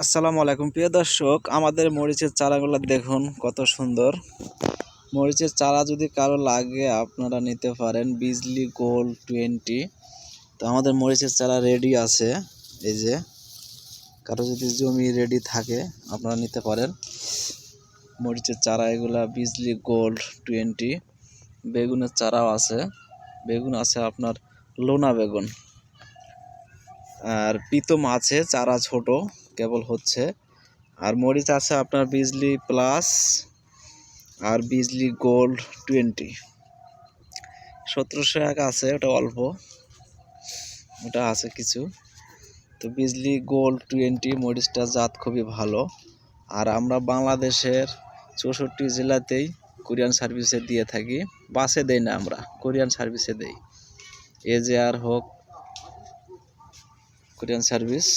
আসসালামু আলাইকুম প্রিয় দর্শক, আমাদের মরিচের চারাগুলো দেখুন কত সুন্দর। মরিচের চারা যদি কারো লাগে আপনারা নিতে পারেন, বিজলি গোল্ড 20। তো আমাদের মরিচের চারা রেডি আছে। এই যে কারো যদি জমি রেডি থাকে আপনারা নিতে পারেন মরিচের চারা, এগুলা বিজলি গোল্ড 20। বেগুনের চারাও আছে, বেগুন আছে আপনার লোনা বেগুন, আর পিতম আছে, চারা ছোট কেবল হচ্ছে। আর মরিচ আছে আপনার বিজলি প্লাস আর বিজলি গোল্ড 20। 1700 টাকা আছে, ওটা অল্প, ওটা আছে কিছু। তো বিজলি গোল্ড 20 মরিচটা জাত খুবই ভালো। আর আমরা বাংলাদেশের 64 জেলাতেই কুরিয়ান সার্ভিসে দিয়ে থাকি। বাসে দেই না, আমরা কুরিয়ান সার্ভিসে দেই। AJR হোক কুরিয়ান সার্ভিস,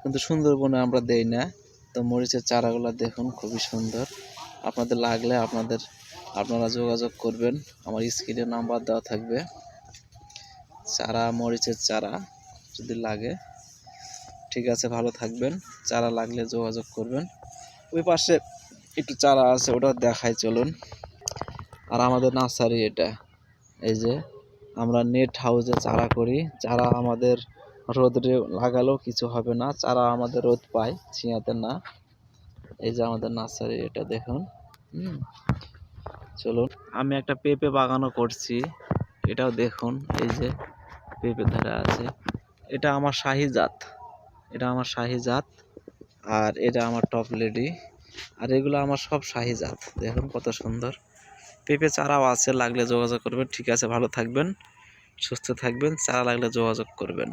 কিন্তু সুন্দরবনে আমরা দেই না। তো মরিচের চারাগুলো দেখুন খুবই সুন্দর। আপনাদের লাগলে আপনারা যোগাযোগ করবেন, আমার স্ক্রিনে নাম্বার দেওয়া থাকবে। চারা, মরিচের চারা যদি লাগে, ঠিক আছে, ভালো থাকবেন। চারা লাগলে যোগাযোগ করবেন। ওই পাশে একটু চারা আছে, ওটা দেখাই চলুন। আর আমাদের নার্সারি এটা, এই যে আমরা নেট হাউসে চারা করি। চারা আমাদের রোদে লাগালেও কিছু হবে না, চারা আমাদের রোদ পায়, ছিঁড়াতে না। এই যে আমাদের নার্সারি এটা দেখুন। চলুন, আমি একটা পেঁপে বাগানও করছি, এটাও দেখুন। এই যে পেঁপে ধরে আছে, এটা আমার শাহি জাত, এটা আমার শাহি জাত। আর এটা আমার টপ লেডি, আর এগুলো আমার সব শাহি জাত। দেখুন কত সুন্দর। পেঁপে চারাও আছে, লাগলে যোগাযোগ করবেন। ঠিক আছে, ভালো থাকবেন, সুস্থ থাকবেন। চারা লাগলে যোগাযোগ করবেন।